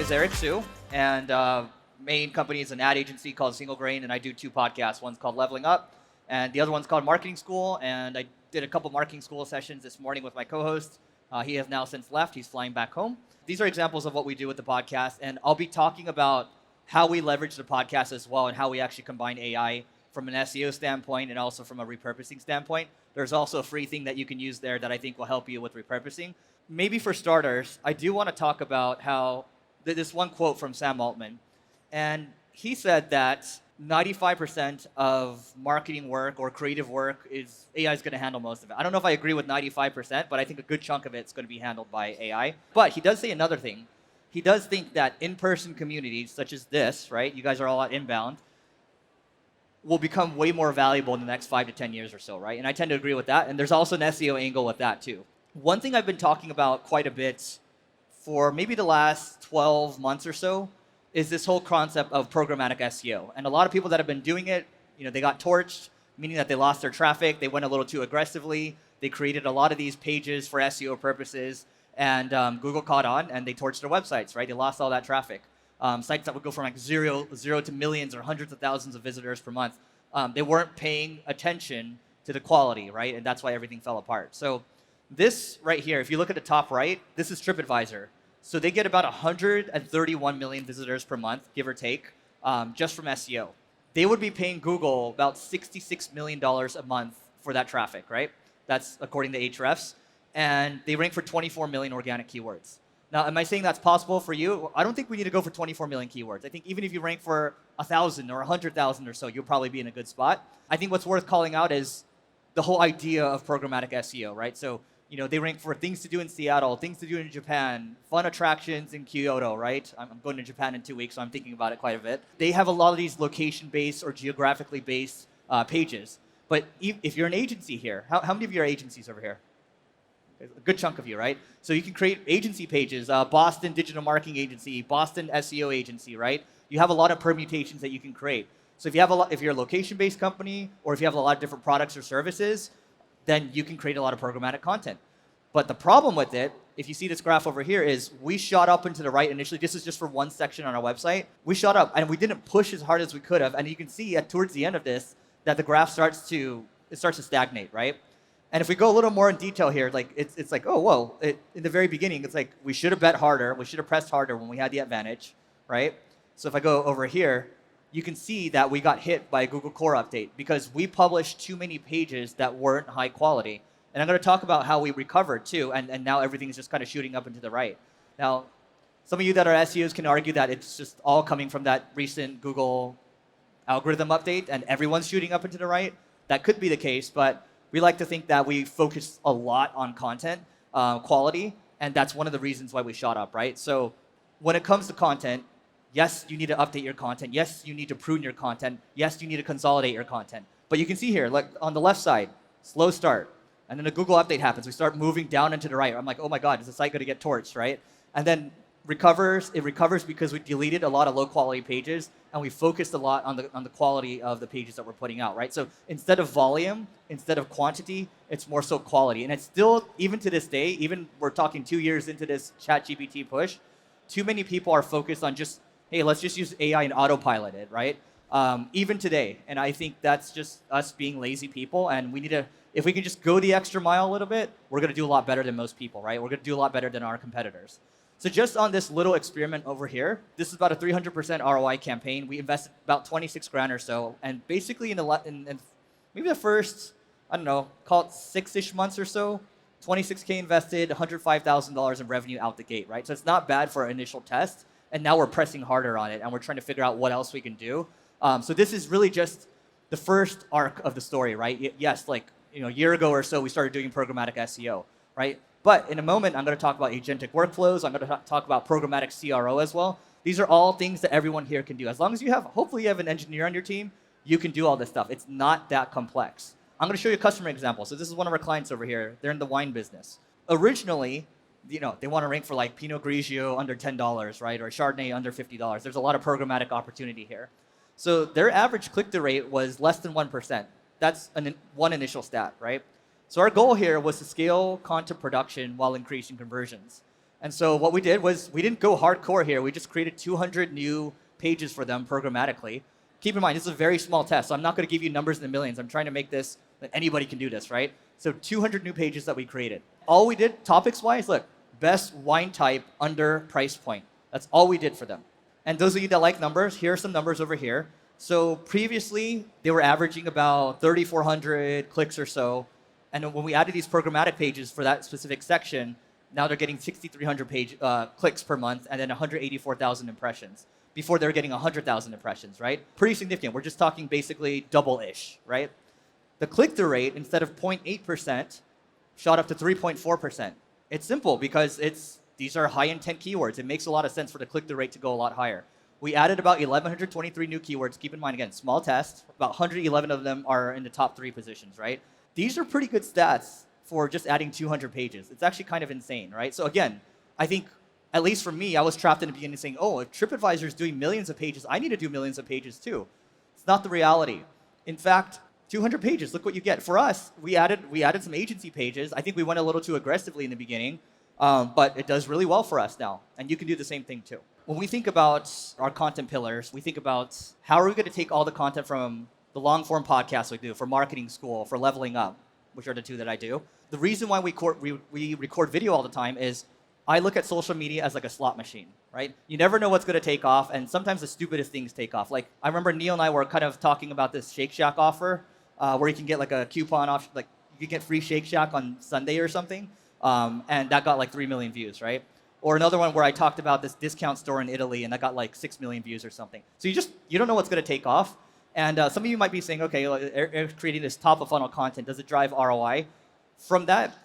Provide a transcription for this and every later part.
is Eric Sue, and main company is an ad agency called Single Grain, and I do two podcasts. One's called Leveling Up, and the other one's called Marketing School, and I did a couple marketing school sessions this morning with my co-host. He has now since left. He's flying back home. These are examples of what we do with the podcast, and I'll be talking about how we leverage the podcast as well and how we actually combine AI from an SEO standpoint and also from a repurposing standpoint. There's also a free thing that you can use there that I think will help you with repurposing. Maybe for starters, I do want to talk about how this one quote from Sam Altman, and he said that 95% of marketing work or creative work is AI is going to handle most of it. I don't know if I agree with 95%, but I think a good chunk of it's going to be handled by AI. But he does say another thing. He does think that in-person communities such as this, right? You guys are all at Inbound, will become way more valuable in the next 5 to 10 years or so, right? And I tend to agree with that. And there's also an SEO angle with that too. One thing I've been talking about quite a bit for maybe the last 12 months or so is this whole concept of programmatic SEO. And a lot of people that have been doing it, they got torched, meaning that they lost their traffic, they went a little too aggressively, they created a lot of these pages for SEO purposes, and Google caught on and they torched their websites, right? They lost all that traffic. Sites that would go from like zero to millions or hundreds of thousands of visitors per month, they weren't paying attention to the quality, right? And that's why everything fell apart. So this right here, if you look at the top right, this is TripAdvisor. So they get about 131 million visitors per month, give or take, just from SEO. They would be paying Google about $66 million a month for that traffic, right? That's according to Ahrefs. And they rank for 24 million organic keywords. Now, am I saying that's possible for you? I don't think we need to go for 24 million keywords. I think even if you rank for 1,000 or 100,000 or so, you'll probably be in a good spot. I think what's worth calling out is the whole idea of programmatic SEO, right? So, they rank for things to do in Seattle, things to do in Japan, fun attractions in Kyoto, right? I'm going to Japan in 2 weeks, so I'm thinking about it quite a bit. They have a lot of these location-based or geographically based pages. But if you're an agency here, how many of you are agencies over here? A good chunk of you, right? So you can create agency pages, Boston Digital Marketing Agency, Boston SEO Agency, right? You have a lot of permutations that you can create. So if you're a location-based company, or if you have a lot of different products or services, then you can create a lot of programmatic content. But the problem with it, if you see this graph over here, is we shot up into the right initially. This is just for one section on our website. We shot up, and we didn't push as hard as we could have. And you can see towards the end of this that the graph starts to stagnate, right? And if we go a little more in detail here, it's like, oh, whoa. In the very beginning, it's like we should have bet harder. We should have pressed harder when we had the advantage, right? So if I go over here, you can see that we got hit by a Google Core update because we published too many pages that weren't high quality. And I'm going to talk about how we recovered too, and now everything is just kind of shooting up and to the right. Now, some of you that are SEOs can argue that it's just all coming from that recent Google algorithm update and everyone's shooting up and to the right. That could be the case, but we like to think that we focus a lot on content quality, and that's one of the reasons why we shot up, right? So when it comes to content, yes, you need to update your content. Yes, you need to prune your content. Yes, you need to consolidate your content. But you can see here, like on the left side, slow start. And then a Google update happens. We start moving down and to the right. I'm like, oh my God, is the site going to get torched, right? And then it recovers because we deleted a lot of low quality pages and we focused a lot on the quality of the pages that we're putting out, right? So instead of volume, instead of quantity, it's more so quality. And it's still, even to this day, even we're talking 2 years into this ChatGPT push, too many people are focused on just, hey, let's just use AI and autopilot it, right? Even today. And I think that's just us being lazy people, and we need to, if we can just go the extra mile a little bit, we're going to do a lot better than most people, right? We're going to do a lot better than our competitors. So just on this little experiment over here, this is about a 300% ROI campaign. We invested about 26 grand or so, and basically in maybe the first, I don't know, call it 6-ish months or so, 26K invested, $105,000 in revenue out the gate, right? So it's not bad for our initial test, and now we're pressing harder on it, and we're trying to figure out what else we can do. So this is really just the first arc of the story, right? Yes, a year ago or so, we started doing programmatic SEO, right? But in a moment, I'm going to talk about agentic workflows. I'm going to talk about programmatic CRO as well. These are all things that everyone here can do. As long as hopefully you have an engineer on your team, you can do all this stuff. It's not that complex. I'm going to show you a customer example. So this is one of our clients over here. They're in the wine business. Originally, they want to rank for like Pinot Grigio under $10, right? Or Chardonnay under $50. There's a lot of programmatic opportunity here. So their average click-through rate was less than 1%. That's one initial stat, right? So our goal here was to scale content production while increasing conversions. And so what we did was we didn't go hardcore here. We just created 200 new pages for them programmatically. Keep in mind, this is a very small test, so I'm not going to give you numbers in the millions. I'm trying to make this that anybody can do this, right? So 200 new pages that we created. All we did, topics-wise, look, best wine type under price point. That's all we did for them. And those of you that like numbers, here are some numbers over here. So previously, they were averaging about 3,400 clicks or so. And when we added these programmatic pages for that specific section, now they're getting 6,300 clicks per month and then 184,000 impressions. Before they were getting 100,000 impressions, right? Pretty significant. We're just talking basically double-ish, right? The click-through rate, instead of 0.8%, shot up to 3.4%. It's simple because these are high-intent keywords. It makes a lot of sense for the click-through rate to go a lot higher. We added about 1,123 new keywords. Keep in mind, again, small test. About 111 of them are in the top 3 positions, right? These are pretty good stats for just adding 200 pages. It's actually kind of insane, right? So again, I think, at least for me, I was trapped in the beginning saying, oh, if TripAdvisor is doing millions of pages, I need to do millions of pages too. It's not the reality. In fact, 200 pages, look what you get. For us, we added some agency pages. I think we went a little too aggressively in the beginning, but it does really well for us now. And you can do the same thing too. When we think about our content pillars, we think about how are we going to take all the content from the long-form podcasts we do, for Marketing School, for Leveling Up, which are the 2 that I do. The reason why we record video all the time is I look at social media as like a slot machine, right? You never know what's going to take off, and sometimes the stupidest things take off. Like, I remember Neil and I were kind of talking about this Shake Shack offer, where you can get like a coupon off, like you can get free Shake Shack on Sunday or something, and that got like 3 million views, right? Or another one where I talked about this discount store in Italy, and that got like 6 million views or something. So you don't know what's going to take off. And some of you might be saying, okay, Eric's creating this top-of-funnel content. Does it drive ROI? From that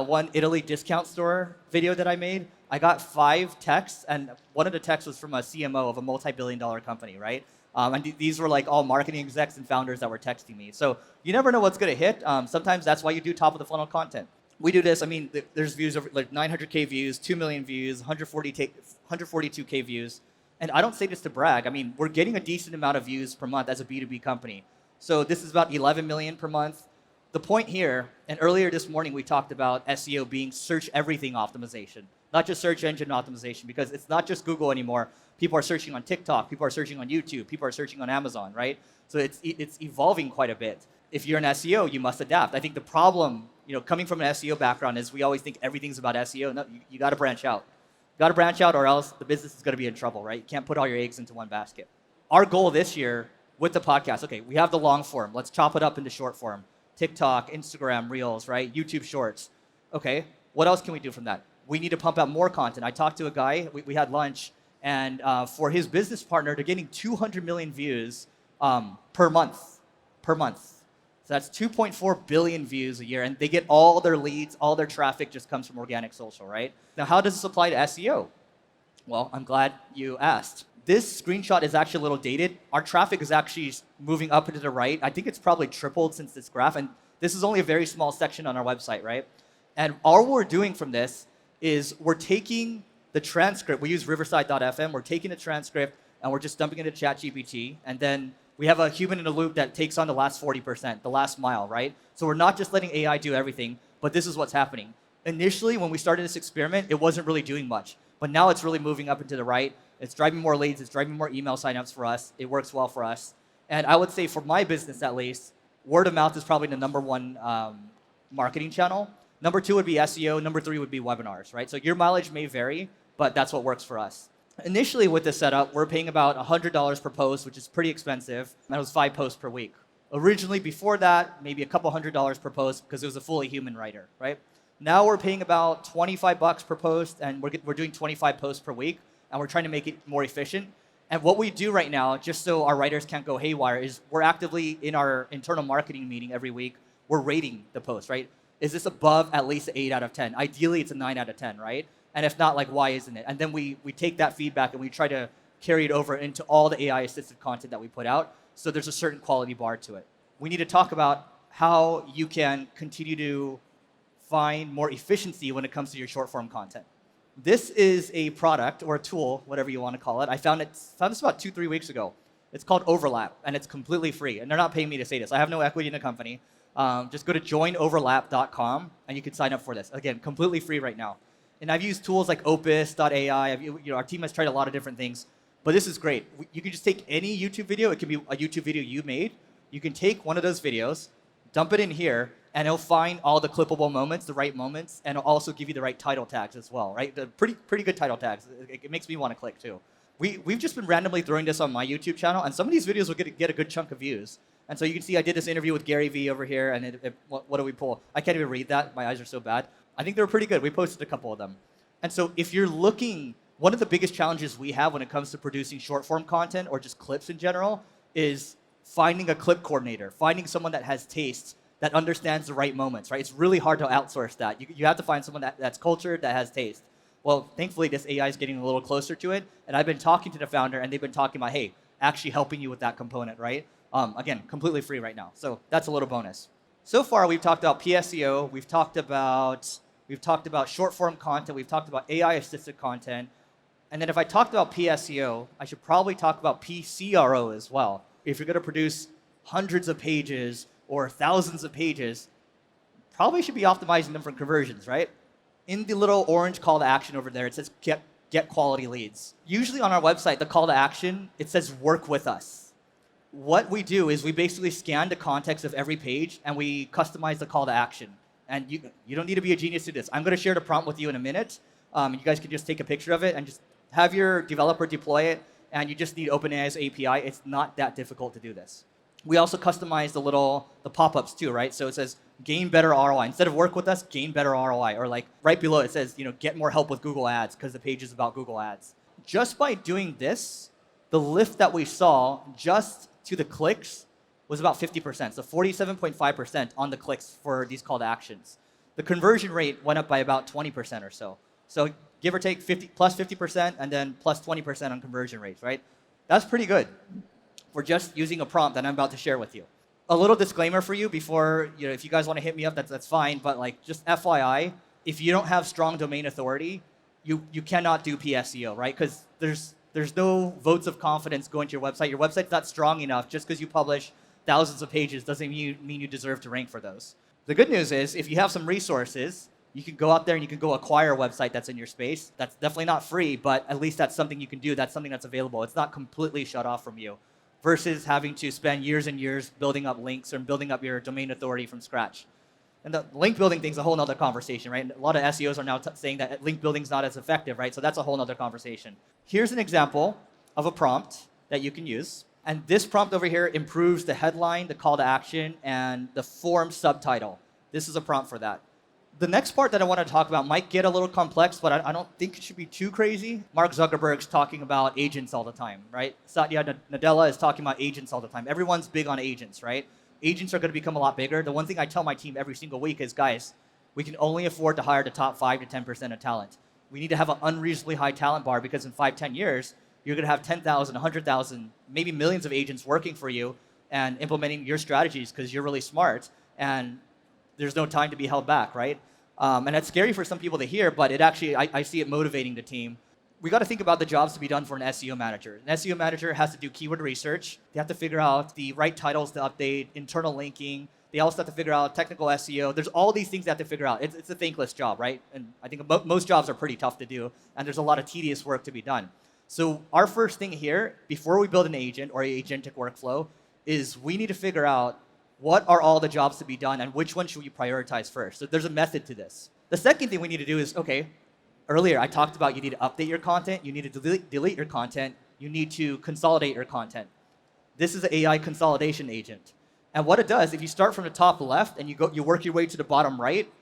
one Italy discount store video that I made, I got 5 texts, and one of the texts was from a CMO of a multi-billion-dollar company, right? And these were like all marketing execs and founders that were texting me. So you never know what's going to hit. Sometimes that's why you do top-of-the-funnel content. We do this. I mean, there's views over like 900K views, 2 million views, 142K views. And I don't say this to brag. I mean, we're getting a decent amount of views per month as a B2B company. So this is about 11 million per month. The point here, and earlier this morning we talked about SEO being search everything optimization, not just search engine optimization, because it's not just Google anymore. People are searching on TikTok, people are searching on YouTube, people are searching on Amazon, right? So it's evolving quite a bit. If you're an SEO, you must adapt. I think the problem, coming from an SEO background is we always think everything's about SEO. No, you got to branch out. You got to branch out or else the business is going to be in trouble, right? You can't put all your eggs into one basket. Our goal this year with the podcast, okay, we have the long form. Let's chop it up into short form. TikTok, Instagram, Reels, right? YouTube Shorts. Okay, what else can we do from that? We need to pump out more content. I talked to a guy, we had lunch, and for his business partner, they're getting 200 million views per month. So that's 2.4 billion views a year, and they get all their leads, all their traffic just comes from organic social, right? Now, how does this apply to SEO? Well, I'm glad you asked. This screenshot is actually a little dated. Our traffic is actually moving up and to the right. I think it's probably tripled since this graph, and this is only a very small section on our website, right? And all we're doing from this is we're taking the transcript. We use riverside.fm. We're taking the transcript, and we're just dumping it into ChatGPT, and then we have a human in the loop that takes on the last 40%, the last mile, right? So we're not just letting AI do everything, but this is what's happening. Initially, when we started this experiment, it wasn't really doing much, but now it's really moving up and to the right. It's driving more leads. It's driving more email signups for us. It works well for us. And I would say for my business, at least, word of mouth is probably the number one marketing channel. Number 2 would be SEO. Number 3 would be webinars, right? So your mileage may vary, but that's what works for us. Initially with this setup, we're paying about $100 per post, which is pretty expensive. And it was 5 posts per week. Originally, before that, maybe a couple $100 per post because it was a fully human writer, right? Now we're paying about $25 per post, and we're doing 25 posts per week, and we're trying to make it more efficient. And what we do right now, just so our writers can't go haywire, is we're actively in our internal marketing meeting every week, we're rating the post, right? Is this above at least an 8 out of 10? Ideally, it's a 9 out of 10, right? And if not, like, why isn't it? And then we take that feedback and we try to carry it over into all the AI-assisted content that we put out, so there's a certain quality bar to it. We need to talk about how you can continue to find more efficiency when it comes to your short-form content. This is a product or a tool, whatever you want to call it. I found this about 2-3 weeks ago. It's called Overlap, and it's completely free. And they're not paying me to say this. I have no equity in the company. Just go to joinoverlap.com, and you can sign up for this. Again, completely free right now. And I've used tools like Opus.ai. Our team has tried a lot of different things, but this is great. You can just take any YouTube video. It can be a YouTube video you made. You can take one of those videos, dump it in here, and it'll find all the clippable moments, the right moments, and it'll also give you the right title tags as well, right? The pretty good title tags. It makes me want to click too. We've just been randomly throwing this on my YouTube channel, and some of these videos will get a good chunk of views. And so you can see I did this interview with Gary Vee over here, and what do we pull? I can't even read that. My eyes are so bad. I think they were pretty good. We posted a couple of them. And so if you're looking, one of the biggest challenges we have when it comes to producing short-form content or just clips in general is finding a clip coordinator, finding someone that has taste, that understands the right moments, right? It's really hard to outsource that. You have to find someone that's cultured, that has taste. Well, thankfully, this AI is getting a little closer to it, and I've been talking to the founder, and they've been talking about, hey, actually helping you with that component, right? Again, completely free right now, so that's a little bonus. So far, we've talked about PSEO, we've talked about short-form content, we've talked about AI-assisted content, and then if I talked about PSEO, I should probably talk about PCRO as well. If you're going to produce hundreds of pages or thousands of pages, probably should be optimizing them for conversions, right? In the little orange call to action over there, it says get quality leads. Usually on our website, the call to action, it says work with us. What we do is we basically scan the context of every page and we customize the call to action. And you don't need to be a genius to do this. I'm going to share the prompt with you in a minute. You guys can just take a picture of it and just have your developer deploy it, and you just need OpenAI's API. It's not that difficult to do this. We also customize the pop-ups too, right? So it says gain better ROI. Instead of work with us, gain better ROI. Or like right below it says, get more help with Google Ads because the page is about Google Ads. Just by doing this, the lift that we saw just to the clicks was about 50%. So 47.5% on the clicks for these call to actions. The conversion rate went up by about 20% or so. So give or take plus 50% and then plus 20% on conversion rates, right? That's pretty good. We're just using a prompt that I'm about to share with you. A little disclaimer for you before, if you guys want to hit me up, that's fine. But like just FYI, if you don't have strong domain authority, you cannot do PSEO, right? Because there's no votes of confidence going to your website. Your website's not strong enough. Just because you publish thousands of pages doesn't mean you deserve to rank for those. The good news is if you have some resources, you can go out there and you can go acquire a website that's in your space. That's definitely not free, but at least that's something you can do. That's something that's available. It's not completely shut off from you versus having to spend years and years building up links or building up your domain authority from scratch. And the link building thing's a whole nother conversation, right? A lot of SEOs are now saying that link building's not as effective, right? So that's a whole nother conversation. Here's an example of a prompt that you can use. And this prompt over here improves the headline, the call to action, and the form subtitle. This is a prompt for that. The next part that I want to talk about might get a little complex, but I don't think it should be too crazy. Mark Zuckerberg's talking about agents all the time, right? Satya Nadella is talking about agents all the time. Everyone's big on agents, right? Agents are going to become a lot bigger. The one thing I tell my team every single week is, guys, we can only afford to hire the top 5 to 10% of talent. We need to have an unreasonably high talent bar because in 5-10 years, you're going to have 10,000, 100,000, maybe millions of agents working for you and implementing your strategies because you're really smart. And there's no time to be held back, right? And that's scary for some people to hear, but it actually, I see it motivating the team. We got to think about the jobs to be done for an SEO manager. An SEO manager has to do keyword research. They have to figure out the right titles to update, internal linking. They also have to figure out technical SEO. There's all these things they have to figure out. It's a thankless job, right? And I think most jobs are pretty tough to do, and there's a lot of tedious work to be done. So our first thing here, before we build an agent or an agentic workflow, is we need to figure out what are all the jobs to be done and which one should we prioritize first. So there's a method to this. The second thing we need to do is, okay, earlier I talked about you need to update your content, you need to delete your content, you need to consolidate your content. This is an AI consolidation agent. And what it does, if you start from the top left and you work your way to the bottom right,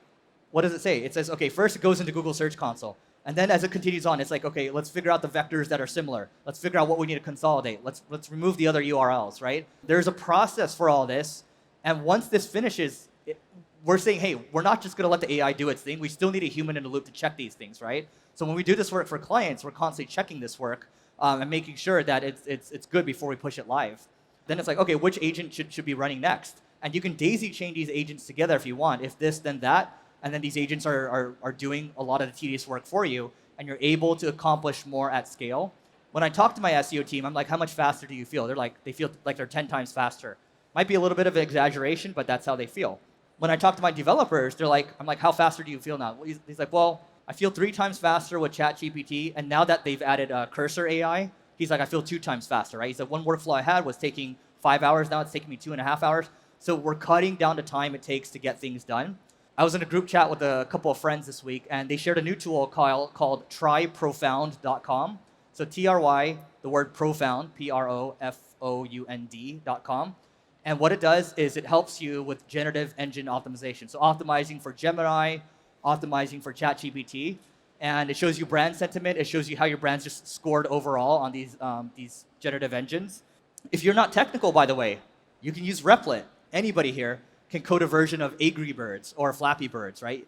what does it say? It says, okay, first it goes into Google Search Console. And then as it continues on, it's like, okay, let's figure out the vectors that are similar. Let's figure out what we need to consolidate. Let's remove the other URLs, right? There's a process for all this. And once this finishes, we're saying, hey, we're not just going to let the AI do its thing. We still need a human in the loop to check these things, right? So when we do this work for clients, we're constantly checking this work and making sure that it's good before we push it live. Then it's like, okay, which agent should be running next? And you can daisy chain these agents together if you want. If this, then that. And then these agents are doing a lot of the tedious work for you, and you're able to accomplish more at scale. When I talk to my SEO team, I'm like, how much faster do you feel? They feel like they're 10 times faster. Might be a little bit of an exaggeration, but that's how they feel. When I talk to my developers, I'm like, how faster do you feel now? He's like, well, I feel 3 times faster with ChatGPT, and now that they've added Cursor AI, he's like, I feel 2 times faster, right? He said one workflow I had was taking 5 hours, now it's taking me 2.5 hours. So we're cutting down the time it takes to get things done. I was in a group chat with a couple of friends this week, and they shared a new tool called tryprofound.com. So TRY, the word profound, PROFOUND.com. And what it does is it helps you with generative engine optimization. So optimizing for Gemini, optimizing for ChatGPT, and it shows you brand sentiment. It shows you how your brand's just scored overall on these generative engines. If you're not technical, by the way, you can use Replit. Anybody here can code a version of Angry Birds or Flappy Birds, right?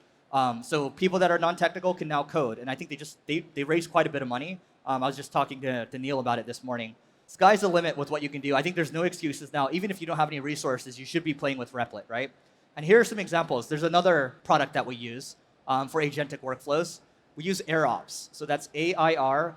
So people that are non-technical can now code, and I think they raised quite a bit of money. I was just talking to Neil about it this morning. Sky's the limit with what you can do. I think there's no excuses now. Even if you don't have any resources, you should be playing with Replit, right? And here are some examples. There's another product that we use for agentic workflows. We use AirOps. So that's AIROPS.com.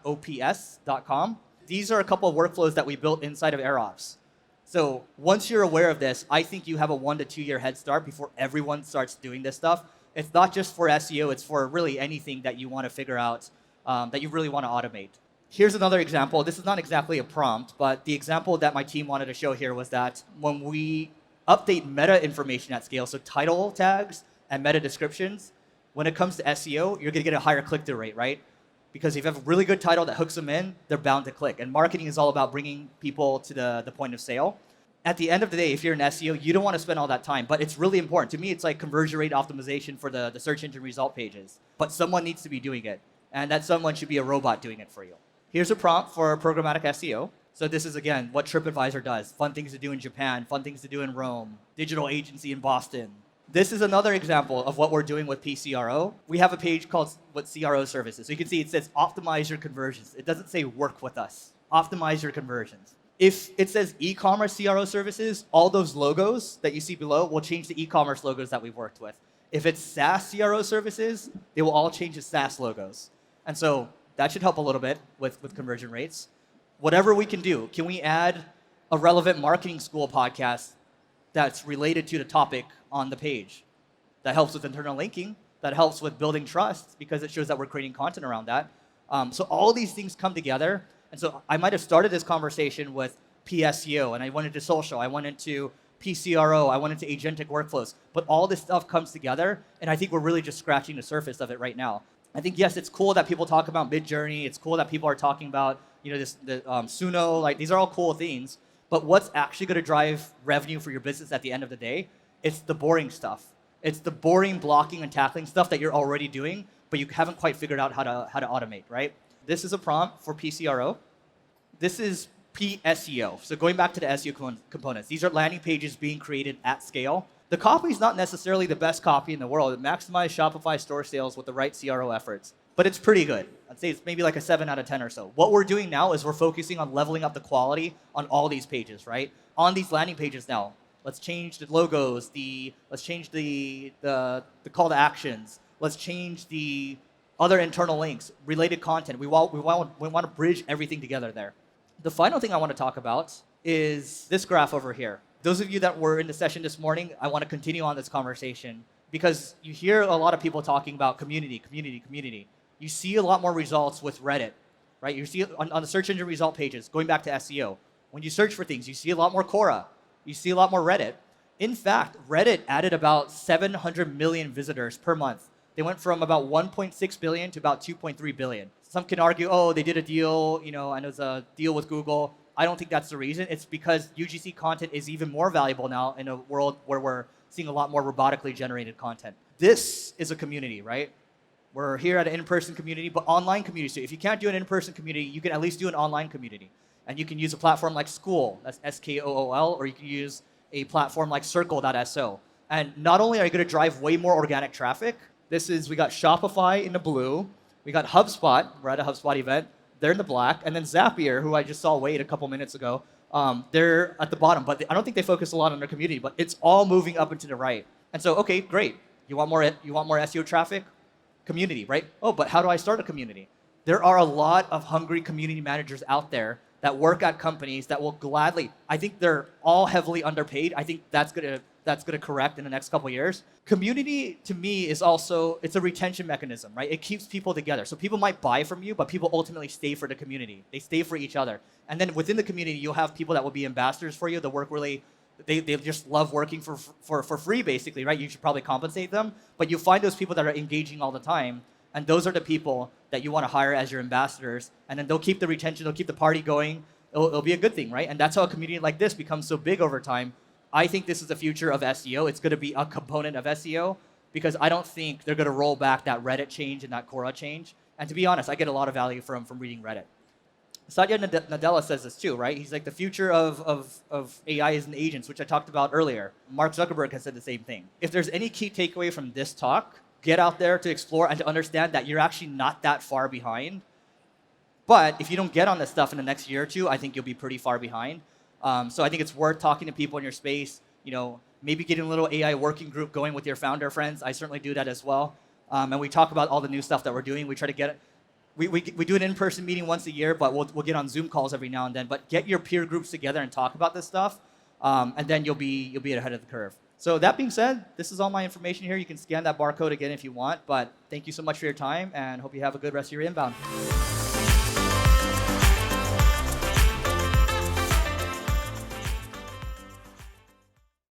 These are a couple of workflows that we built inside of AirOps. So once you're aware of this, I think you have a 1 to 2 year head start before everyone starts doing this stuff. It's not just for SEO, it's for really anything that you want to figure out that you really want to automate. Here's another example. This is not exactly a prompt, but the example that my team wanted to show here was that when we update meta information at scale, so title tags and meta descriptions, when it comes to SEO, you're going to get a higher click-through rate, right? Because if you have a really good title that hooks them in, they're bound to click. And marketing is all about bringing people to the point of sale. At the end of the day, if you're an SEO, you don't want to spend all that time, but it's really important. To me, it's like conversion rate optimization for the search engine result pages. But someone needs to be doing it, and that someone should be a robot doing it for you. Here's a prompt for programmatic SEO. So this is, again, what TripAdvisor does. Fun things to do in Japan, fun things to do in Rome, digital agency in Boston. This is another example of what we're doing with PCRO. We have a page called what CRO services. So you can see it says optimize your conversions. It doesn't say work with us. Optimize your conversions. If it says e-commerce CRO services, all those logos that you see below will change to e-commerce logos that we've worked with. If it's SaaS CRO services, they will all change to SaaS logos. And so that should help a little bit with conversion rates. Whatever we can do, can we add a relevant marketing school podcast that's related to the topic on the page? That helps with internal linking, that helps with building trust because it shows that we're creating content around that. So all these things come together. And so I might have started this conversation with PSEO, and I went into social, I went into PCRO, I went into agentic workflows. But all this stuff comes together, and I think we're really just scratching the surface of it right now. I think, yes, it's cool that people talk about Midjourney. It's cool that people are talking about, Suno. Like, these are all cool things. But what's actually going to drive revenue for your business at the end of the day? It's the boring stuff. It's the boring blocking and tackling stuff that you're already doing, but you haven't quite figured out how to automate, right? This is a prompt for PCRO. This is PSEO. So going back to the SEO components, these are landing pages being created at scale. The copy is not necessarily the best copy in the world. It maximizes Shopify store sales with the right CRO efforts, but it's pretty good. I'd say it's maybe like a 7 out of 10 or so. What we're doing now is we're focusing on leveling up the quality on all these pages, right? On these landing pages now, let's change the logos, let's change the call to actions, let's change the other internal links, related content. We want to bridge everything together there. The final thing I want to talk about is this graph over here. Those of you that were in the session this morning, I want to continue on this conversation because you hear a lot of people talking about community. You see a lot more results with Reddit, right? You see it on the search engine result pages, going back to SEO. When you search for things, you see a lot more Quora. You see a lot more Reddit. In fact, Reddit added about 700 million visitors per month. They went from about 1.6 billion to about 2.3 billion. Some can argue, oh, they did a deal, and it was a deal with Google. I don't think that's the reason. It's because UGC content is even more valuable now in a world where we're seeing a lot more robotically generated content. This is a community, right? We're here at an in-person community, but online community. So if you can't do an in-person community, you can at least do an online community. And you can use a platform like School, that's SKOOL, or you can use a platform like Circle.so. And not only are you going to drive way more organic traffic, we got Shopify in the blue, we got HubSpot, we're at a HubSpot event, they're in the black, and then Zapier, who I just saw wait a couple minutes ago, they're at the bottom, but I don't think they focus a lot on their community, but it's all moving up and to the right. And so, okay, great. You want more SEO traffic? Community, right? Oh, but how do I start a community? There are a lot of hungry community managers out there that work at companies that will gladly, I think they're all heavily underpaid. I think that's going to that's going to correct in the next couple of years. Community, to me, is also, it's a retention mechanism, right? It keeps people together. So people might buy from you, but people ultimately stay for the community. They stay for each other. And then within the community, you'll have people that will be ambassadors for you. They'll work really, they just love working for free, basically, right? You should probably compensate them. But you find those people that are engaging all the time. And those are the people that you want to hire as your ambassadors. And then they'll keep the retention, they'll keep the party going. It'll be a good thing, right? And that's how a community like this becomes so big over time. I think this is the future of SEO. It's going to be a component of SEO because I don't think they're going to roll back that Reddit change and that Quora change. And to be honest, I get a lot of value from reading Reddit. Satya Nadella says this too, right? He's like, the future of AI is in agents, which I talked about earlier. Mark Zuckerberg has said the same thing. If there's any key takeaway from this talk, get out there to explore and to understand that you're actually not that far behind. But if you don't get on this stuff in the next year or two, I think you'll be pretty far behind. So I think it's worth talking to people in your space, maybe getting a little AI working group going with your founder friends. I certainly do that as well. And we talk about all the new stuff that we're doing. We try to get it. We do an in-person meeting once a year, but we'll get on Zoom calls every now and then. But get your peer groups together and talk about this stuff, and then you'll be ahead of the curve. So that being said, this is all my information here. You can scan that barcode again if you want. But thank you so much for your time, and hope you have a good rest of your inbound.